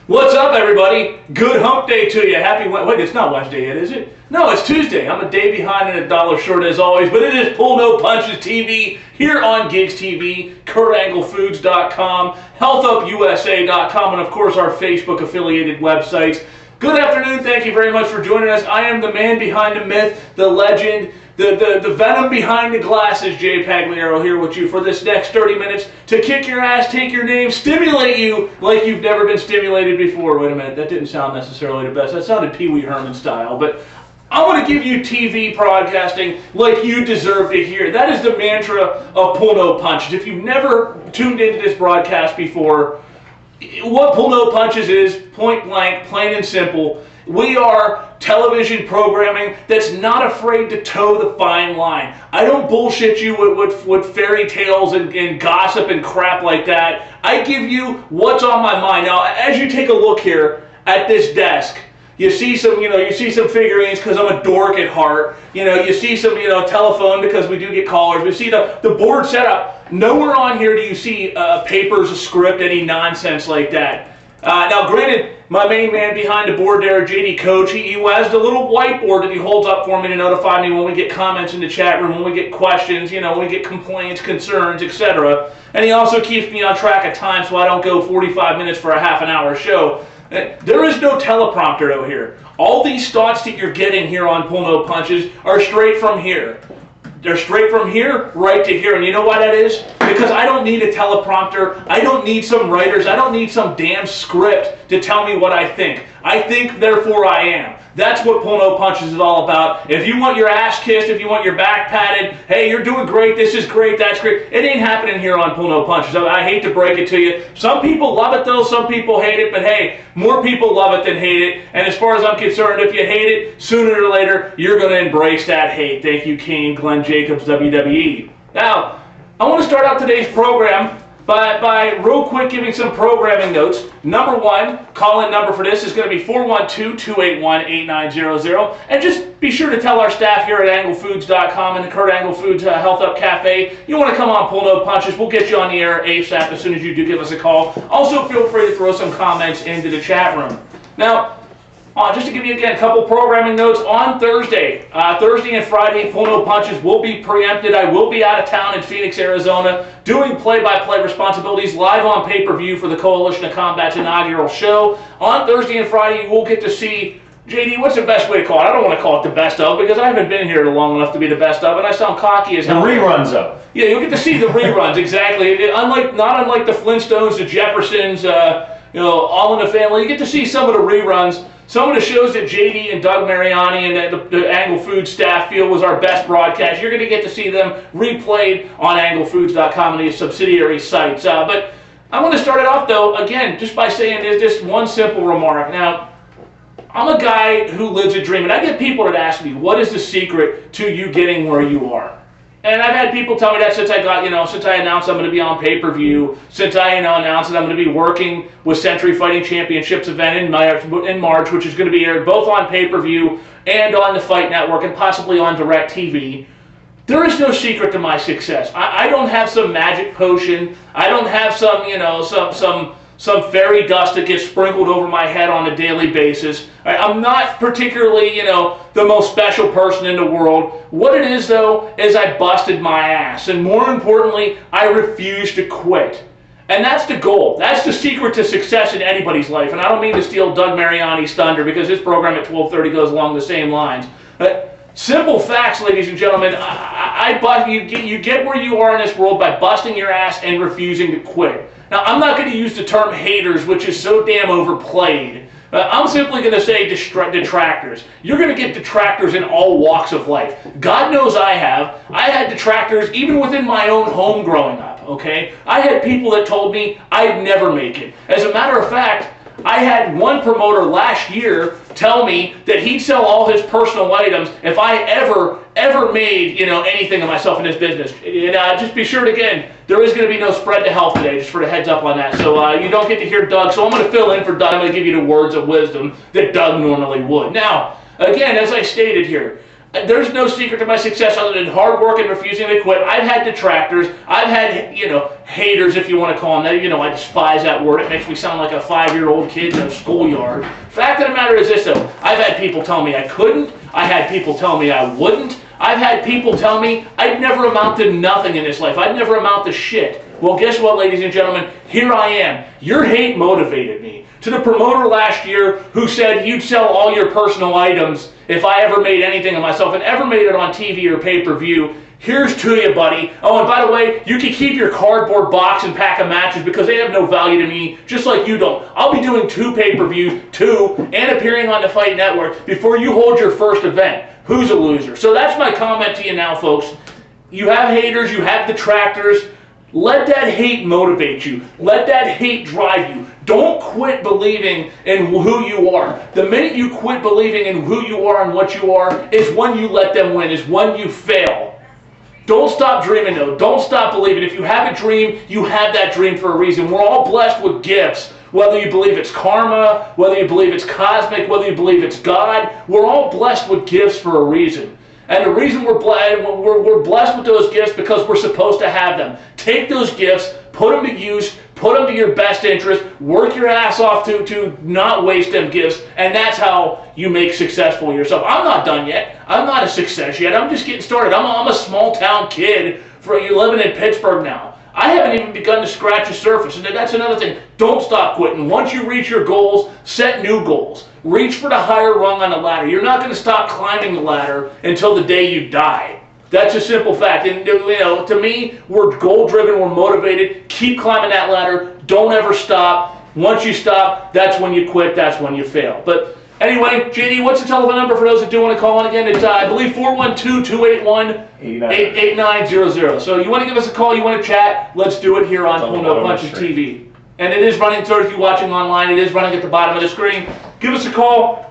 What's up, everybody? Good hump day to you. Happy wait, it's not Wednesday yet, is it? No, it's Tuesday. I'm a day behind and a dollar short as always, but it is Pull No Punches TV here on GYGS TV, KurtAngleFoods.com, HealthUpUSA.com, and of course our Facebook affiliated websites. Good afternoon. Thank you very much for joining us. I am the man behind the myth, the legend, the venom behind the glasses, Jay Pagliaro, here with you for this next 30 minutes to kick your ass, take your name, stimulate you like you've never been stimulated before. Wait a minute, that didn't sound necessarily the best. That sounded Pee Wee Herman style, but I want to give you TV broadcasting like you deserve to hear. That is the mantra of Pull No Punches. If you've never tuned into this broadcast before, what Pull No Punches is, point blank, plain and simple, we are television programming that's not afraid to toe the fine line. I don't bullshit you with fairy tales and gossip and crap like that. I give you what's on my mind. Now, as you take a look here at this desk, you see some, figurines because I'm a dork at heart. You see some, telephone because we do get callers. We see the board setup. Nowhere on here do you see papers, a script, any nonsense like that. Now, granted, my main man behind the board there, JD Coach, he has the little whiteboard that he holds up for me to notify me when we get comments in the chat room, when we get questions, when we get complaints, concerns, etc. And he also keeps me on track of time so I don't go 45 minutes for a half an hour show. There is no teleprompter though here. All these thoughts that you're getting here on Pull No Punches are straight from here. They're straight from here right to here. And you know why that is? Because I don't need a teleprompter. I don't need some writers. I don't need some damn script to tell me what I think. I think, therefore I am. That's what Pull No Punches is all about. If you want your ass kissed, if you want your back patted, hey, you're doing great, this is great, that's great. It ain't happening here on Pull No Punches. I hate to break it to you. Some people love it though, some people hate it, but hey, more people love it than hate it. And as far as I'm concerned, if you hate it, sooner or later, you're going to embrace that hate. Thank you, Kane, Glenn Jacobs, WWE. Now, I want to start out today's program by real quick giving some programming notes. Number one, call-in number for this is going to be 412-281-8900. And just be sure to tell our staff here at AngleFoods.com and the Kurt Angle Foods Health Up Cafe, you want to come on Pull No Punches, we'll get you on the air ASAP as soon as you do give us a call. Also, feel free to throw some comments into the chat room. Now, just to give you again a couple programming notes, on Thursday and Friday, Pull No Punches will be preempted. I will be out of town in Phoenix, Arizona, doing play-by-play responsibilities live on pay-per-view for the Coalition of Combat's inaugural show. On Thursday and Friday, you will get to see, JD, what's the best way to call it? I don't want to call it the best of because I haven't been here long enough to be the best of, and I sound cocky as hell. The reruns of. Yeah, you'll get to see the reruns, exactly. Not unlike the Flintstones, the Jeffersons, All in the Family. You get to see some of the reruns. Some of the shows that JD and Doug Mariani and the Angle Foods staff feel was our best broadcast, you're going to get to see them replayed on AngleFoods.com and these subsidiary sites. But I want to start it off, though, again, just by saying there's just one simple remark. Now, I'm a guy who lives a dream, and I get people that ask me, what is the secret to you getting where you are? And I've had people tell me that since I announced I'm going to be on pay-per-view, since I announced that I'm going to be working with Century Fighting Championships event in March, which is going to be aired both on pay-per-view and on the Fight Network and possibly on DirecTV. There is no secret to my success. I don't have some magic potion. I don't have some fairy dust that gets sprinkled over my head on a daily basis. I'm not particularly, the most special person in the world. What it is, though, is I busted my ass. And more importantly, I refuse to quit. And that's the goal. That's the secret to success in anybody's life. And I don't mean to steal Doug Mariani's thunder because his program at 12:30 goes along the same lines. Simple facts, ladies and gentlemen. You get where you are in this world by busting your ass and refusing to quit. Now, I'm not going to use the term haters, which is so damn overplayed. I'm simply going to say detractors. You're going to get detractors in all walks of life. God knows I have. I had detractors even within my own home growing up, okay? I had people that told me I'd never make it. As a matter of fact, I had one promoter last year tell me that he'd sell all his personal items if I ever made anything of myself in this business. And just be sure to, again, there is going to be no spread to health today, just for the heads up on that. So you don't get to hear Doug, so I'm going to fill in for Doug. I'm going to give you the words of wisdom that Doug normally would. Now, again, as I stated here, There's no secret to my success other than hard work and refusing to quit. I've had detractors. I've had, haters, if you want to call them that. I despise that word. It makes me sound like a 5-year-old kid in a schoolyard. Fact of the matter is this, though. I've had people tell me I couldn't. I had people tell me I wouldn't. I've had people tell me I'd never amount to nothing in this life. I'd never amount to shit. Well, guess what, ladies and gentlemen? Here I am. Your hate motivated me. To the promoter last year who said you'd sell all your personal items if I ever made anything of myself and ever made it on TV or pay-per-view, here's to you, buddy. Oh, and by the way, you can keep your cardboard box and pack of matches because they have no value to me, just like you don't. I'll be doing 2 pay-per-views, and appearing on the Fight Network before you hold your first event. Who's a loser? So that's my comment to you now, folks. You have haters, you have detractors. Let that hate motivate you. Let that hate drive you. Don't quit believing in who you are. The minute you quit believing in who you are and what you are is when you let them win, is when you fail. Don't stop dreaming, though. Don't stop believing. If you have a dream, you have that dream for a reason. We're all blessed with gifts. Whether you believe it's karma, whether you believe it's cosmic, whether you believe it's God, we're all blessed with gifts for a reason. And the reason we're blessed with those gifts because we're supposed to have them. Take those gifts, put them to use, put them to your best interest, work your ass off to not waste them gifts, and that's how you make successful yourself. I'm not done yet. I'm not a success yet. I'm just getting started. I'm a small town kid living in Pittsburgh now. I haven't even begun to scratch the surface, and that's another thing. Don't stop quitting. Once you reach your goals, set new goals. Reach for the higher rung on the ladder. You're not going to stop climbing the ladder until the day you die. That's a simple fact. And to me, we're goal-driven, we're motivated. Keep climbing that ladder. Don't ever stop. Once you stop, that's when you quit, that's when you fail. But anyway, JD, what's the telephone number for those that do want to call in again? It's, I believe, 412-281-8900. So you want to give us a call, you want to chat, let's do it here on No Punches TV. And it is running, so if you're watching online, it is running at the bottom of the screen. Give us a call.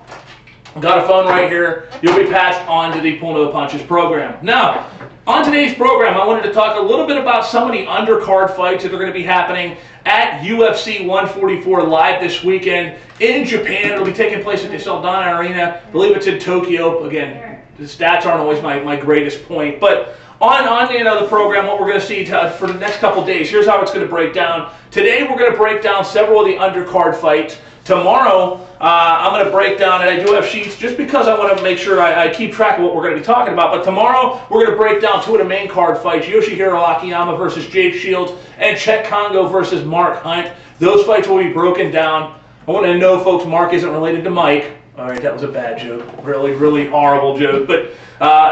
Got a phone right here. You'll be passed on to the No Punches program. Now, on today's program, I wanted to talk a little bit about some of the undercard fights that are going to be happening at UFC 144 live this weekend in Japan. It'll be taking place at the Saldana Arena. I believe it's in Tokyo. Again, the stats aren't always my greatest point. But on the program, what we're going to see for the next couple days, here's how it's going to break down. Today, we're going to break down several of the undercard fights. Tomorrow, I'm going to break down, and I do have sheets just because I want to make sure I keep track of what we're going to be talking about. But tomorrow, we're going to break down 2 of the main card fights, Yoshihiro Akiyama versus Jake Shields, and Chet Congo versus Mark Hunt. Those fights will be broken down. I want to know, folks, Mark isn't related to Mike. All right, that was a bad joke. Really, really horrible joke. But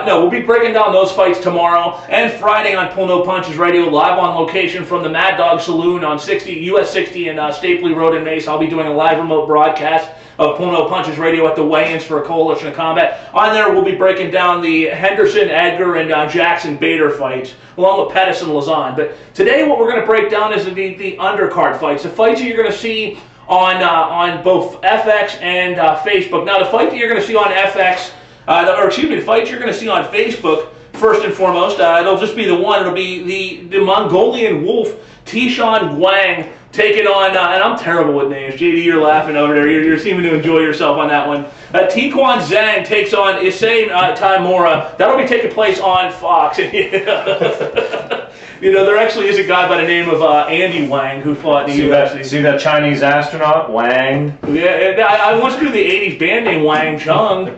no, we'll be breaking down those fights tomorrow and Friday on No Punches Radio, live on location from the Mad Dog Saloon on US 60 and Stapley Road in Mace. I'll be doing a live remote broadcast of No Punches Radio at the weigh-ins for a Coalition of Combat. On there, we'll be breaking down the Henderson, Edgar, and Jackson Bader fights, along with Pettis and Lazan. But today, what we're going to break down is the undercard fights, the fights that you're going to see on both FX and Facebook. Now, the fight that you're going to see on FX, the fight you're going to see on Facebook, first and foremost, it'll just be the one. It'll be the Mongolian Wolf, Tishan Guang, taking on, and I'm terrible with names. JD, you're laughing over there. You're seeming to enjoy yourself on that one. Tiquan Zhang takes on Issei Taimura. That'll be taking place on Fox. There actually is a guy by the name of Andy Wang who fought in the UFC. See that Chinese astronaut, Wang? Yeah, I once knew the 80s band name Wang Chung.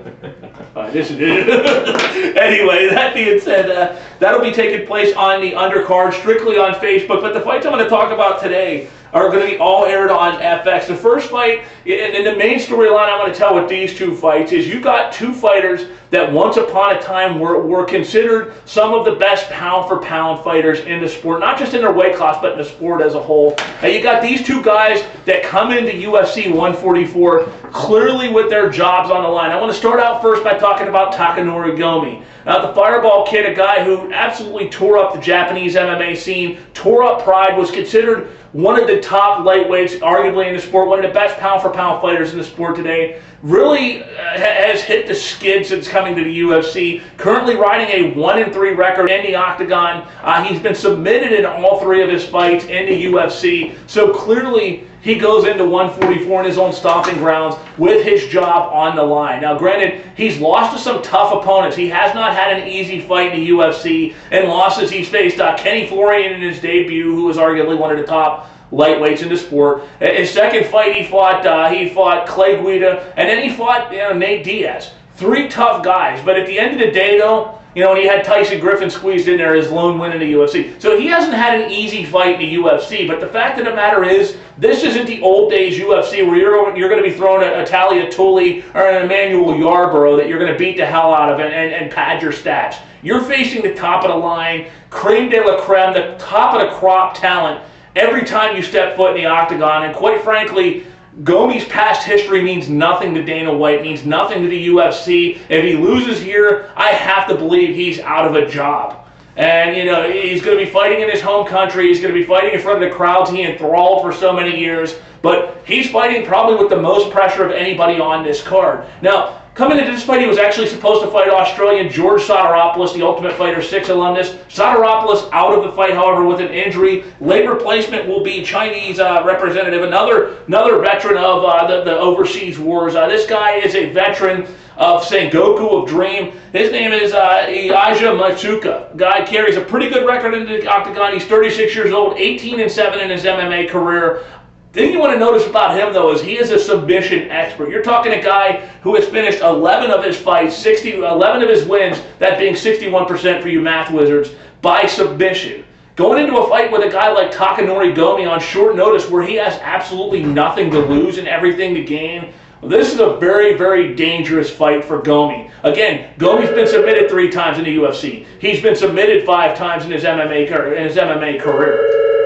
Anyway, that being said, that'll be taking place on the undercard, strictly on Facebook. But the fights I'm going to talk about today are going to be all aired on FX. The first fight, and the main storyline I want to tell with these 2 fights is you got 2 fighters that once upon a time were considered some of the best pound-for-pound fighters in the sport, not just in their weight class, but in the sport as a whole. And you got these 2 guys that come into UFC 144 clearly with their jobs on the line. I want to start out first by talking about Takanori Gomi. The Fireball Kid, a guy who absolutely tore up the Japanese MMA scene, tore up Pride, was considered one of the top lightweights, arguably in the sport, one of the best pound-for-pound fighters in the sport today. Really has hit the skid since coming to the UFC. Currently riding a 1-3 record in the octagon. He's been submitted in all 3 of his fights in the UFC. So clearly, he goes into 144 in his own stomping grounds with his job on the line. Now, granted, he's lost to some tough opponents. He has not had an easy fight in the UFC, and losses he's faced Kenny Florian in his debut, who was arguably one of the top lightweights in the sport. His second fight, he fought Clay Guida, and then he fought Nate Diaz. 3 tough guys, but at the end of the day, though, and he had Tyson Griffin squeezed in there, his lone win in the UFC. So he hasn't had an easy fight in the UFC, but the fact of the matter is, this isn't the old days UFC where you're going to be throwing a Talia Tully or an Emmanuel Yarborough that you're going to beat the hell out of and pad your stats. You're facing the top of the line, creme de la creme, the top of the crop talent every time you step foot in the octagon, and quite frankly, Gomi's past history means nothing to Dana White, means nothing to the UFC. If he loses here, I have to believe he's out of a job. And, he's going to be fighting in his home country. He's going to be fighting in front of the crowds he enthralled for so many years. But he's fighting probably with the most pressure of anybody on this card. Now, coming into this fight, he was actually supposed to fight Australian George Sotiropoulos, the Ultimate Fighter 6 alumnus. Sotiropoulos out of the fight, however, with an injury. Late replacement will be Chinese representative, another veteran of the overseas wars. This guy is a veteran of Sengoku of Dream. His name is Elijah Matsuka. Guy carries a pretty good record in the octagon. He's 36 years old, 18-7 in his MMA career. The thing you want to notice about him, though, is he is a submission expert. You're talking a guy who has finished 11 of his fights, 11 of his wins, that being 61% for you math wizards, by submission. Going into a fight with a guy like Takanori Gomi on short notice where he has absolutely nothing to lose and everything to gain, this is a very, very dangerous fight for Gomi. Again, Gomi's been submitted 3 times in the UFC. He's been submitted 5 times in his MMA career.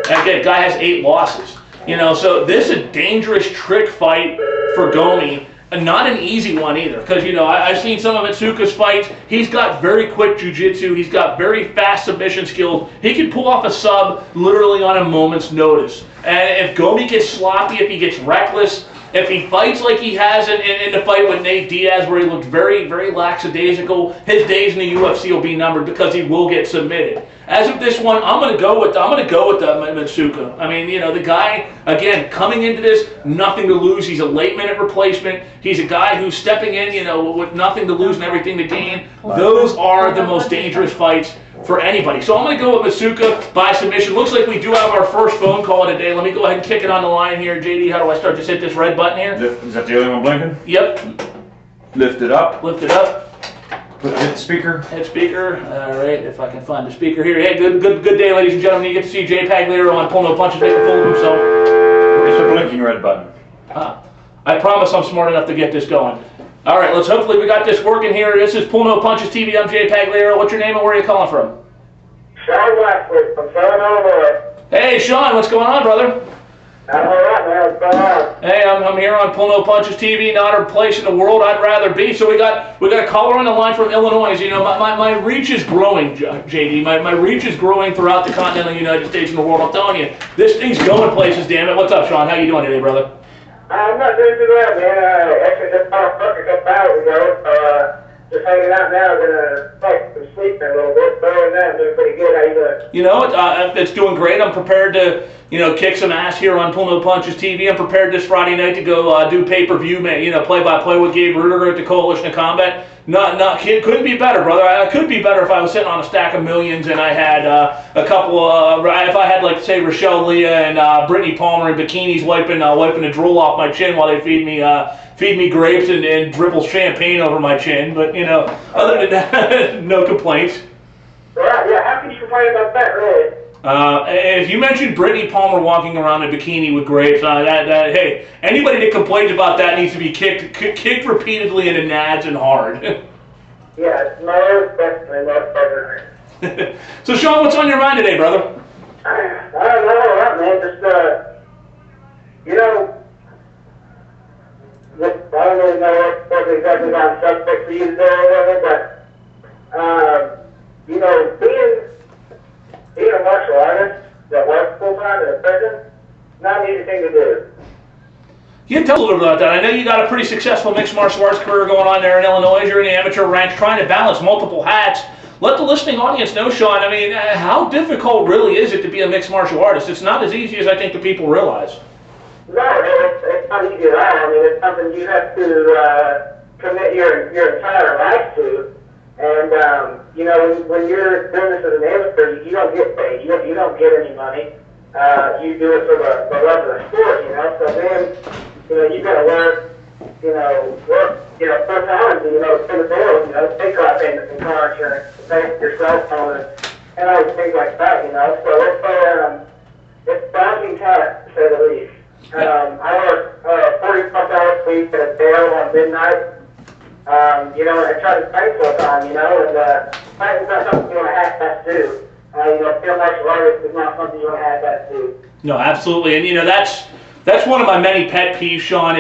And again, guy has 8 losses. So this is a dangerous trick fight for Gomi, and not an easy one either. Because, I've seen some of Matsuka's fights. He's got very quick jiu-jitsu. He's got very fast submission skills. He can pull off a sub literally on a moment's notice. And if Gomi gets sloppy, if he gets reckless, if he fights like he has in the fight with Nate Diaz, where he looked very, very lackadaisical, his days in the UFC will be numbered because he will get submitted. As of this one, I'm gonna go with Matsuka. I mean, the guy, again, coming into this, nothing to lose. He's a late-minute replacement. He's a guy who's stepping in, with nothing to lose and everything to gain. Those are the most dangerous fights for anybody. So I'm going to go with Matsuka by submission. Looks like we do have our first phone call of the day. Let me go ahead and kick it on the line here. JD, how do I start? Just hit this red button here? Is that the only one blinking? Yep. Lift it up. Lift it up. Hit the speaker. Hit speaker. All right, if I can find the speaker here. Hey, good day, ladies and gentlemen. You get to see Jay Pagliaro on Pull No Punches make a fool of himself. It's a blinking red button. I promise I'm smart enough to get this going. All right, hopefully we got this working here. This is Pull No Punches TV. I'm Jay Pagliaro. What's your name and where are you calling from? Sean Westwood from Southern Illinois. Hey, Sean, what's going on, brother? I'm all right, man. What's going on? Hey, I'm here on Pull No Punches TV. Not a place in the world I'd rather be. So we got a caller on the line from Illinois. My reach is growing, JD. My reach is growing throughout the continental United States and the world. I'm telling you, this thing's going places. Damn it! What's up, Sean? How you doing today, brother? I'm not doing too well, man. Actually, just got a couple hours ago. Just hanging out now. Gonna take some sleep in a little bit. But other than that, I'm doing pretty good. How you doing? It's doing great. I'm prepared to, kick some ass here on Pull No Punches TV. I'm prepared this Friday night to go do pay-per-view, play-by-play with Gabe Rudiger at the Coalition of Combat. Couldn't be better, brother. I could be better if I was sitting on a stack of millions and I had a couple. If I had, like, say, Rochelle Leah and Brittany Palmer in bikinis wiping the drool off my chin while they feed me grapes and dribble champagne over my chin. But other than that, no complaints. Right, yeah. How can you complain about that, really? If you mentioned Brittany Palmer walking around in a bikini with grapes, hey, anybody that complains about that needs to be kicked repeatedly in the nads and hard. Yeah, most definitely, most definitely. So, Sean, what's on your mind today, brother? I don't know, man. Just, I don't really know what exactly on subject for you today or whatever, but, being a martial artist that works full-time in a prison, not an easy thing to do. You can tell a little bit about that. I know you got a pretty successful mixed martial arts career going on there in Illinois. You're in the amateur ranks trying to balance multiple hats. Let the listening audience know, Sean, how difficult really is it to be a mixed martial artist? It's not as easy as I think the people realize. No, it's not easy at all. I mean, it's something you have to commit your entire life to. And, you know, when you're doing this as an amateur, you don't get paid. You don't get any money. You do it for the love of the sport, you know. So then, you know, you got to learn, work, full time, pay the bills, pay car payments and car insurance, pay your cell phone and all these things like that, So it's daunting task, to say the least. I work 40+ hours a week at a Dale on midnight. And I try to fight full time, and fighting's not something you want to half-ass do. Field martial artist is not something you want to half-ass do. No, absolutely, and that's one of my many pet peeves, Sean.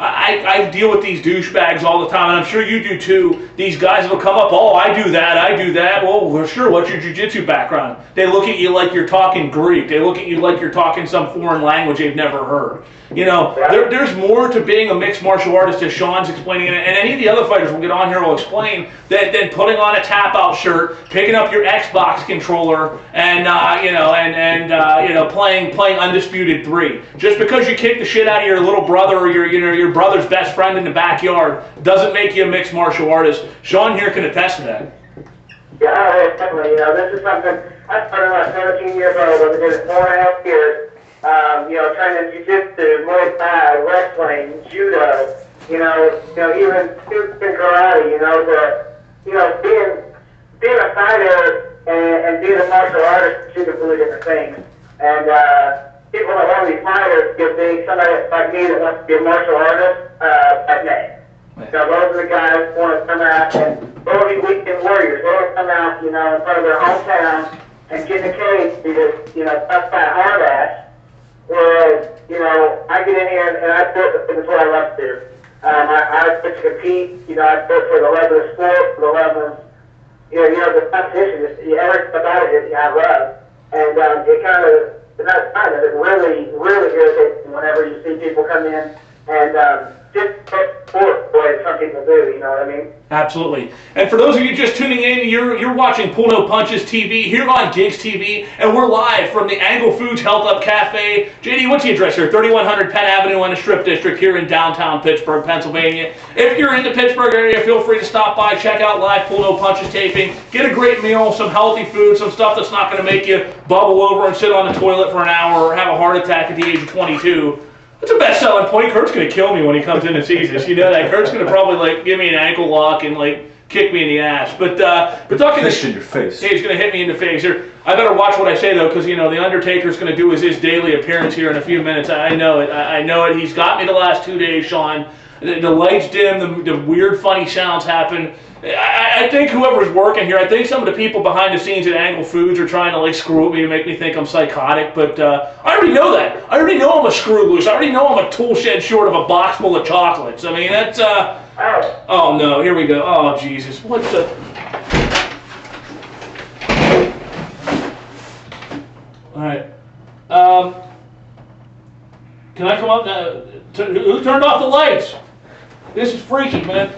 I deal with these douchebags all the time, and I'm sure you do too. These guys will come up, oh, I do that. Well, sure, what's your jiu-jitsu background? They look at you like you're talking Greek. They look at you like you're talking some foreign language they've never heard. There's more to being a mixed martial artist, as Sean's explaining, and any of the other fighters will get on here will explain, than putting on a tap-out shirt, picking up your Xbox controller, and playing Undisputed 3. Just because you kick the shit out of your little brother or your brother's best friend in the backyard doesn't make you a mixed martial artist. Sean here can attest to that. Yeah, definitely. This is something I started when I was 17 years old. I did it 4.5 years. Training jiu-jitsu, Muay Thai, wrestling, judo, even karate, being a fighter and being a martial artist are two completely different things. And people that want to be fighters give me somebody like me that wants to be a martial artist at night. So those are the guys who want to come out and they'll be weekend warriors. They'll come out, in front of their hometown and get in the cage because, tough guy, hard ass. Whereas, I get in here and I built the things what I love to do. I get to compete, I built for the love of the sport, for the love of, the competition. Everything about it I love. And it really, really irritates me whenever you see people come in and just sport the way some people do, you know what I mean? Absolutely. And for those of you just tuning in, you're watching Pull No Punches TV here on GYGS TV, and we're live from the Angle Foods Health Up Cafe. JD, what's the address here? 3100 Penn Avenue in the Strip District here in downtown Pittsburgh, Pennsylvania. If you're in the Pittsburgh area, feel free to stop by, check out live Pull No Punches taping, get a great meal, some healthy food, some stuff that's not going to make you bubble over and sit on the toilet for an hour or have a heart attack at the age of 22. That's a best-selling point. Kurt's going to kill me when he comes in and sees this. You know that. Kurt's going to probably give me an ankle lock and kick me in the ass. But talking Fist in your face. Yeah, he's going to hit me in the face here. I better watch what I say though, because the Undertaker's going to do his daily appearance here in a few minutes. I know it. I know it. He's got me the last 2 days, Sean. The lights dim. The weird, funny sounds happen. I think whoever's working here, I think some of the people behind the scenes at Angle Foods are trying to screw with me and make me think I'm psychotic, but I already know that. I already know I'm a screw loose. I already know I'm a tool shed short of a box full of chocolates. I mean, that's, oh no, here we go. Oh, Jesus. What the? All right. Can I come up now? Who turned off the lights? This is freaky, man.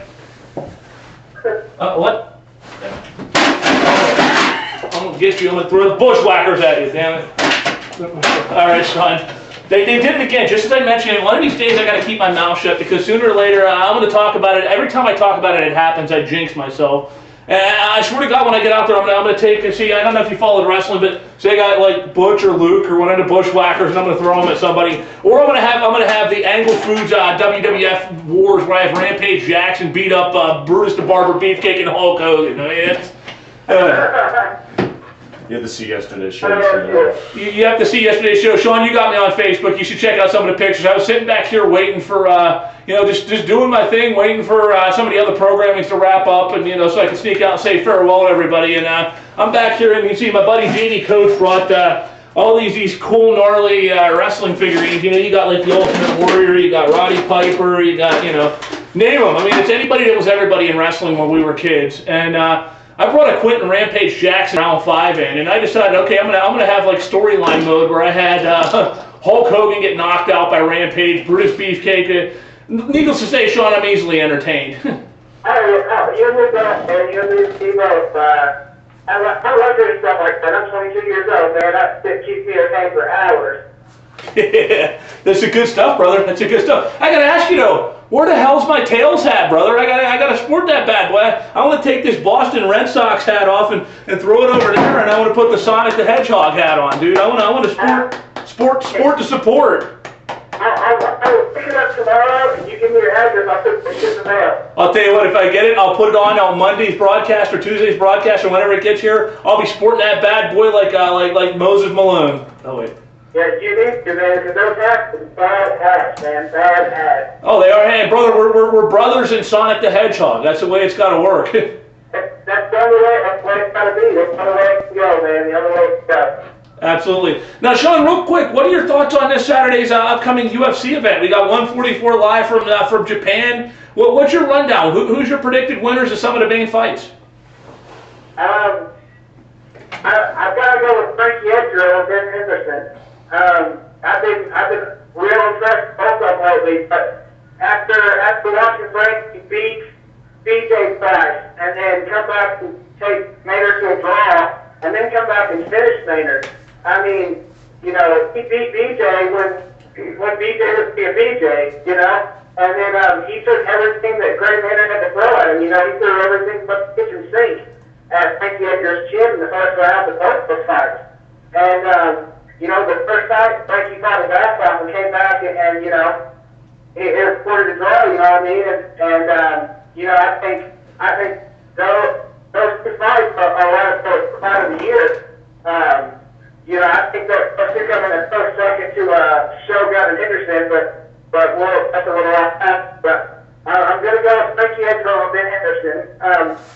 What? I'm going to get you. I'm going to throw the bushwhackers at you, damn it. All right, Sean. They did it again. Just as I mentioned, one of these days I got to keep my mouth shut because sooner or later I'm going to talk about it. Every time I talk about it, it happens. I jinx myself. And I swear to God, when I get out there, I'm going to take and see. I don't know if you followed wrestling, but say I got Butch or Luke or one of the bushwhackers, and I'm going to throw them at somebody. Or I'm going to have the Angle Foods WWF Wars where I have Rampage Jackson beat up Brutus the Barber Beefcake and Hulk Hogan. I mean, You had to see yesterday's show. You have to see yesterday's show. Sean, you got me on Facebook. You should check out some of the pictures. I was sitting back here waiting for, just doing my thing, waiting for some of the other programming to wrap up, and so I can sneak out and say farewell to everybody. And I'm back here, and you can see my buddy JD Coach brought all these cool, gnarly wrestling figurines. You got the Ultimate Warrior, you got Roddy Piper, you got name them. I mean, it's anybody that was everybody in wrestling when we were kids, and. I brought a Quentin Rampage Jackson round 5 in, and I decided, okay, I'm gonna have storyline mode where I had Hulk Hogan get knocked out by Rampage, Brutus Beefcake. Needless to say, Sean, I'm easily entertained. You and me both, man. You and me both. I love doing stuff like that. I'm 22 years old, man. That keeps me entertained for hours. Yeah, that's a good stuff, brother. That's a good stuff. I gotta ask you though, where the hell's my Tails hat, brother? I gotta sport that bad boy. I want to take this Boston Red Sox hat off and throw it over there, and I want to put the Sonic the Hedgehog hat on, dude. I want to sport to support. I'll pick it up tomorrow, and you give me your address. I'll put it in the mail. I'll tell you what, if I get it, I'll put it on Monday's broadcast or Tuesday's broadcast or whenever it gets here. I'll be sporting that bad boy like Moses Malone. Oh wait. Yeah, you need to, man, because those hats are bad hats, man, bad hats. Oh, they are. Hey, brother, we're brothers in Sonic the Hedgehog. That's the way it's got to work. That's the only way. That's the way it's got to be. That's the only way to go, man. The only way to go. Absolutely. Now, Sean, real quick, what are your thoughts on this Saturday's upcoming UFC event? We got 144 live from Japan. What's your rundown? Who's your predicted winners of some of the main fights? I've got to go with Frankie Edgar and Ben Henderson. I've been real impressed with both of them lately, but after watching Frankie beat BJ Price and then come back and take Maynard to a draw and then come back and finish Maynard. I mean, you know, he beat BJ when BJ was being BJ, you know, and then he took everything that Gray Maynard had to throw at him. You know, he threw everything but the kitchen sink at Frankie Edgar's chin in the first round of both those fights. And you know, the first time Frankie fought his ass off and came back and you know, it reported a draw. You know what I mean? And you know, I think those two fights are one of the fight of the year. You know, I think that they're coming in close second to Shogun and Henderson, but that's a little off path. But I'm gonna go with Frankie Edgar and Ben Henderson.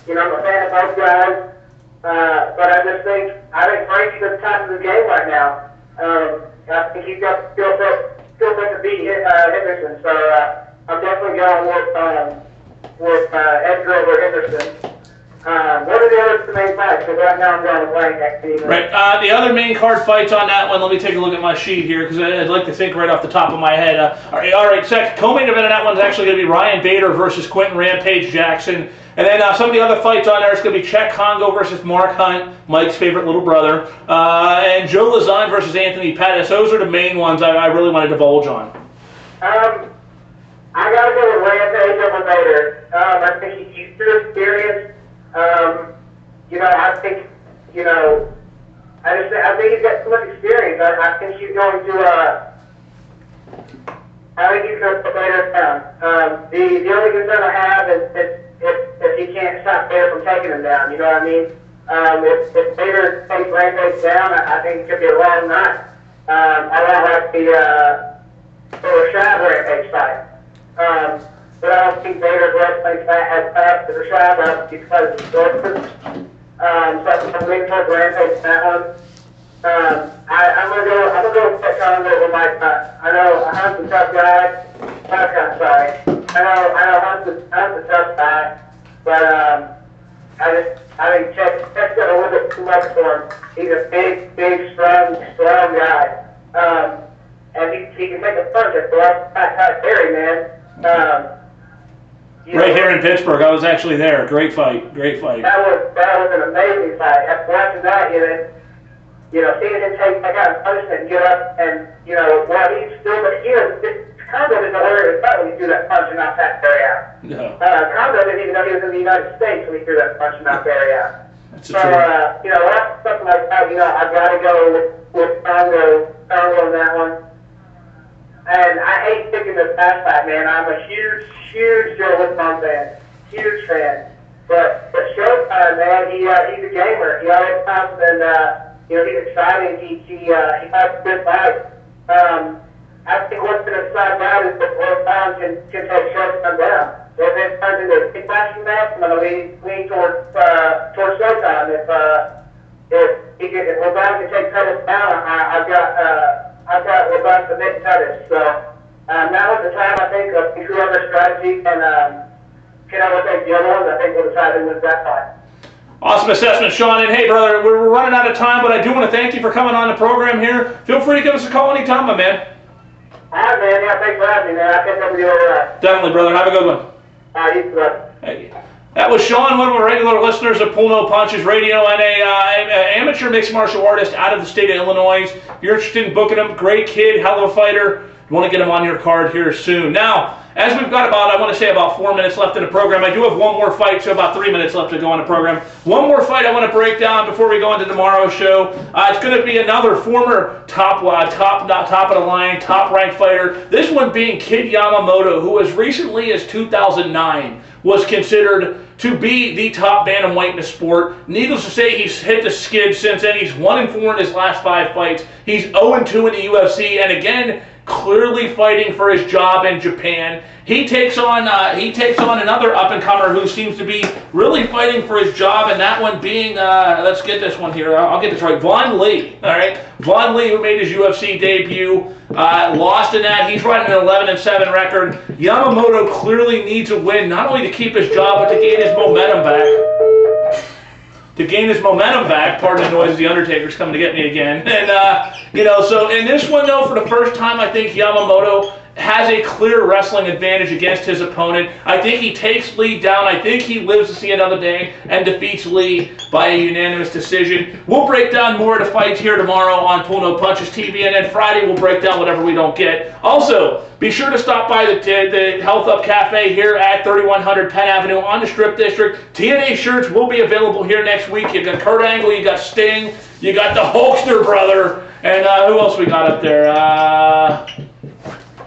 You know, I'm a fan of both guys, but I think Frankie's at the top of the game right now. I think he's got skill set to beat Henderson, so I'm definitely going with Edgar over Henderson. What are the other main fights? Because right now I'm going to blank actually. Right. The other main card fights on that one, let me take a look at my sheet here because I'd like to think right off the top of my head. All right, second co-main event of that one's actually going to be Ryan Bader versus Quentin Rampage Jackson. And then some of the other fights on there is going to be Czech Congo versus Mark Hunt, Mike's favorite little brother, and Joe Lauzon versus Anthony Pettis. Those are the main ones I really want to divulge on. I got to go with Rampage over Bader. I think he's too experienced. You know, I think, you know, I think he's got too much experience. I think he's going to, put Bader down. The only concern I have is if he can't stop Bader from taking him down, you know what I mean? If Bader takes Rampage down, I think it could be a long night. I don't like the Rashad Rampage fight. But I don't think Bader's wrestling as fast as Rashad because of his shortness. So I'm leaning towards Rampage in that one. I'm gonna go with Czech Congo over Mike Hunt. I know Hunt's a tough guy. I know Hunt's a tough guy, but I think Czech's got a little bit too much for him. He's a big, strong guy. And he can take a punch at the left side carry, man. Right here in Pittsburgh, I was actually there. Great fight. That was an amazing fight. After watching that, you know, seeing him take that kind of punishment and get up and, you know, while he's still, but Congo didn't know where he was at when he threw that punch and knocked that Barry out. No. Congo didn't even know he was in the United States when he threw that punch and knocked Barry out. That's so, you know, something like that, you know, I've got to go with Congo on that one. And I hate picking this fast fight, man. I'm a huge Joe Whitmore fan. Huge fan. But Showtime, man, he's a gamer. He always comes and, you know, he's exciting. He has a good fight. I think what's going to decide that is that World Pound can take Showtime down. If it turns into a kickboxing match, I'm going to lean towards Showtime. If World Pound can take Pettis down, I've got Lebron submitting Pettis. So now is the time, I think, of whoever's strategy can overtake the other ones. I think we'll decide who wins that fight. Awesome assessment, Sean. And hey, brother, we're running out of time, but I do want to thank you for coming on the program here. Feel free to give us a call anytime, my man. All right, man. Yeah, thanks for having me, man. I'll catch up with you over there. Definitely, brother. Have a good one. All right, you too, brother. Hey. That was Sean, one of our regular listeners of Pull No Punches Radio, and a amateur mixed martial artist out of the state of Illinois. If you're interested in booking him, great kid, hell of a fighter. You want to get him on your card here soon. Now, as we've got I want to say about 4 minutes left in the program. I do have one more fight, so about 3 minutes left to go on the program. One more fight I want to break down before we go into tomorrow's show. It's going to be another former top of the line, top ranked fighter. This one being Kid Yamamoto, who as recently as 2009 was considered to be the top bantamweight in the sport. Needless to say, he's hit the skid since then. He's 1-4 in his last 5 fights. He's 0-2 in the UFC, and again, clearly fighting for his job in Japan. He takes on another up-and-comer who seems to be really fighting for his job, and that one being, let's get this one here. I'll get this right. Vaughn Lee, all right? Vaughn Lee, who made his UFC debut, lost in that. He's running an 11-7 record. Yamamoto clearly needs a win, not only to keep his job, but to gain his momentum back. Pardon the noise, the Undertaker's coming to get me again. And, so in this one, though, for the first time, I think Yamamoto has a clear wrestling advantage against his opponent. I think he takes Lee down. I think he lives to see another day and defeats Lee by a unanimous decision. We'll break down more of the fights here tomorrow on Pull No Punches TV, and then Friday we'll break down whatever we don't get. Also, be sure to stop by the Health Up Cafe here at 3100 Penn Avenue on the Strip District. TNA shirts will be available here next week. You got Kurt Angle, you got Sting, you got the Hulkster brother, and who else we got up there?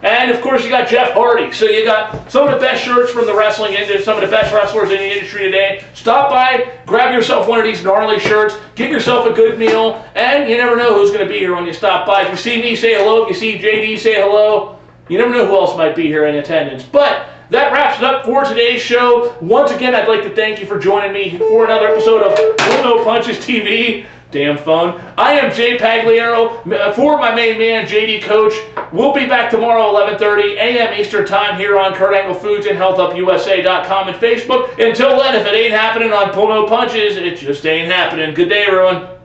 And of course you got Jeff Hardy. So you got some of the best shirts from the wrestling industry, some of the best wrestlers in the industry today. Stop by, grab yourself one of these gnarly shirts, get yourself a good meal, and you never know who's going to be here when you stop by. If you see me, say hello. If you see JD, say hello. You never know who else might be here in attendance. But that wraps it up for today's show. Once again, I'd like to thank you for joining me for another episode of Pull No Punches TV. Damn phone. I am Jay Pagliaro for my main man, JD Coach. We'll be back tomorrow, 11:30 a.m. Eastern Time here on Kurt Angle Foods and HealthUpUSA.com and Facebook. Until then, if it ain't happening on Pull No Punches, it just ain't happening. Good day, everyone.